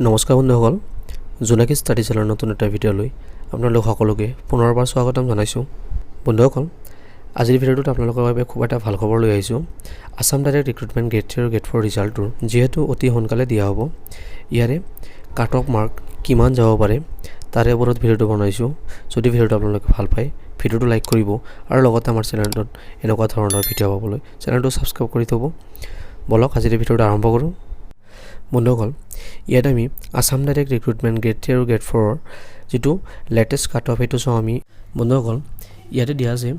নমস্কাৰ বন্ধুসকল, জোনাকী ষ্টাডি চেনেলৰ নতুন এটা ভিডিঅ'লৈ আপোনালোক সকলোকে পুনৰবাৰ স্বাগতম জনাইছোঁ। বন্ধুসকল, আজিৰ ভিডিঅ'টোত আপোনালোকৰ বাবে খুব এটা ভাল খবৰ লৈ আহিছোঁ। আসাম ডাইৰেক্ট ৰিক্ৰুটমেণ্ট গ্ৰেড 3 আৰু গ্ৰেড 4 ৰিজাল্টটোৰ যিহেতু অতি সোনকালে দিয়া হ'ব, ইয়াৰে কাট অফ মাৰ্ক কিমান যাব পাৰে তাৰে ওপৰত ভিডিঅ'টো বনাইছোঁ। যদি ভিডিঅ'টো আপোনালোকে ভাল পায়, ভিডিঅ'টো লাইক কৰিব আৰু লগতে আমাৰ চেনেলটোত এনেকুৱা ধৰণৰ ভিডিঅ' পাবলৈ চেনেলটো ছাবস্ক্ৰাইব কৰি থ'ব। বলক আজিৰ ভিডিঅ'টো আৰম্ভ কৰোঁ। বন্ধুসকল, ইয়াত আমি আসাম ডাইৰেক্ট ৰিক্ৰুটমেণ্ট গ্ৰেড 3 আৰু গ্ৰেড 4 যিটো লেটেষ্ট কাট অফ সেইটো চাওঁ আমি। বন্ধুসকল, ইয়াতে দিয়া আছে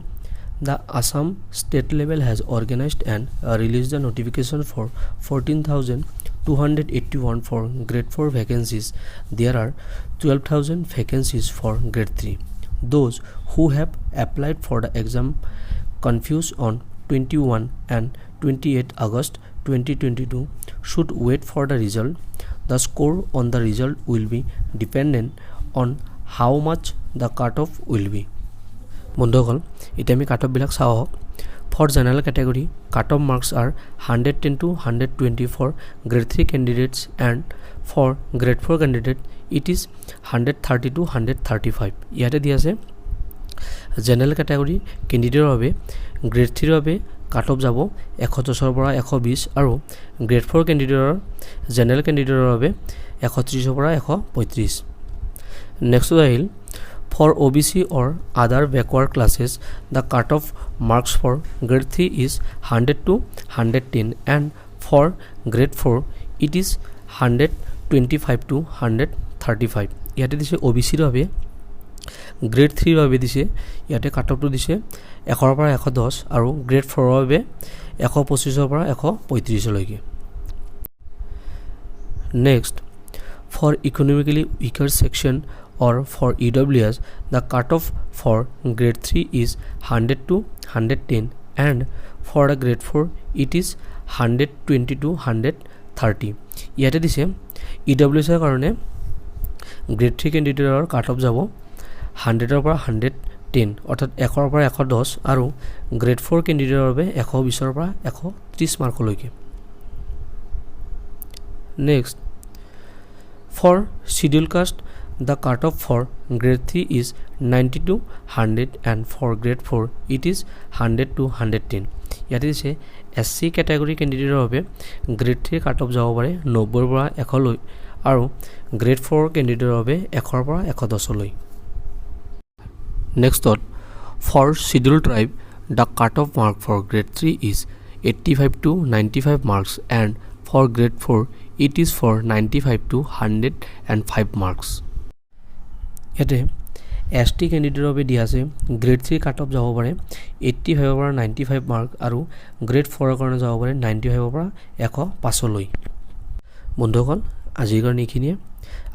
the Assam state level has organized and release the notification for 14,281 for grade 4 vacancies. There are 12,000 vacancies for grade 3. Those who have applied for the exam confused on 21 and 28 August 2022 should wait for the result. The score on the result will be dependent on how much the cutoff will be. বন্ধুসকল, এতিয়া আমি কাট অফবিলাক চাওঁ আহক। For general category, cutoff marks are 110 to 120 for grade 3 candidates, and for grade 4 candidate it is 130 to 135. ইয়াতে দিয়া আছে general category কেণ্ডিডেটৰ বাবে grade 3ৰ বাবে কাট অফ যাব 110ৰ পৰা 120 আৰু গ্ৰেড 4 কেণ্ডিডেটৰ জেনেৰেল কেণ্ডিডেটৰ বাবে 130ৰ পৰা 135। নেক্সট আহিল for OBC or other backward classes, the cutoff marks for grade 3 is 100 to 110, and for grade 4 it is 125 to 135. ইয়াতে দিছে OBCৰ বাবে গ্ৰেড 3ৰ বাবে দিছে ইয়াতে কাট অফটো দিছে 100ৰ পৰা 110 আৰু গ্ৰেড 4ৰ বাবে 125ৰ পৰা 135 লৈকে। Next, for economically weaker section or for EWS, the cutoff for grade 3 is 100 to 110, and for the grade 4 it is 120 to 130. ইয়াতে দিছে EWSৰ কাৰণে গ্ৰেড 3 কেণ্ডিডেটৰ কাট অফ যাব 100ৰ পৰা 110 অৰ্থাৎ 100ৰ পৰা 110 আৰু গ্ৰেড 4 কেণ্ডিডেটৰ বাবে 120ৰ পৰা 130 মাৰ্কলৈকে। Next, for scheduled caste, the cutoff for grade 3 is 90 to 100, and for grade 4 it is 100 to 110. ইয়াতে দিছে SC কেটেগৰী কেণ্ডিডেটৰ বাবে গ্ৰেড 3 কাট অফ যাব পাৰে 90ৰ পৰা 100 লৈ আৰু গ্ৰেড 4 কেণ্ডিডেটৰ বাবে 100ৰ পৰা 110 লৈ। নেক্সটত, for scheduled tribe, the cutoff mark for grade 3 is 85 to 95 marks, and for grade 4 it is for 95 to 105 marks. ইয়াতে ST কেণ্ডিডেটৰ বাবে দিয়া আছে গ্ৰেড 3 কাট অফ যাব পাৰে 85ৰ পৰা 95 মাৰ্ক আৰু গ্ৰেড 4ৰ কাৰণে যাব পাৰে 95ৰ পৰা 105 লৈ। বন্ধুসকল, আজিৰ কাৰণে এইখিনিয়ে।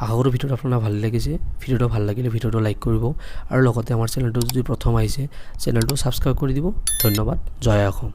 আশা কৰোঁ ভিডিঅ'টো আপোনাৰ ভাল লাগিছে। ভিডিঅ'টো ভাল লাগিলে ভিডিঅ'টো লাইক কৰিব আৰু লগতে আমাৰ চেনেলটো যদি প্ৰথম আহিছে চেনেলটো ছাবস্ক্ৰাইব কৰি দিব। ধন্যবাদ। জয় অসম।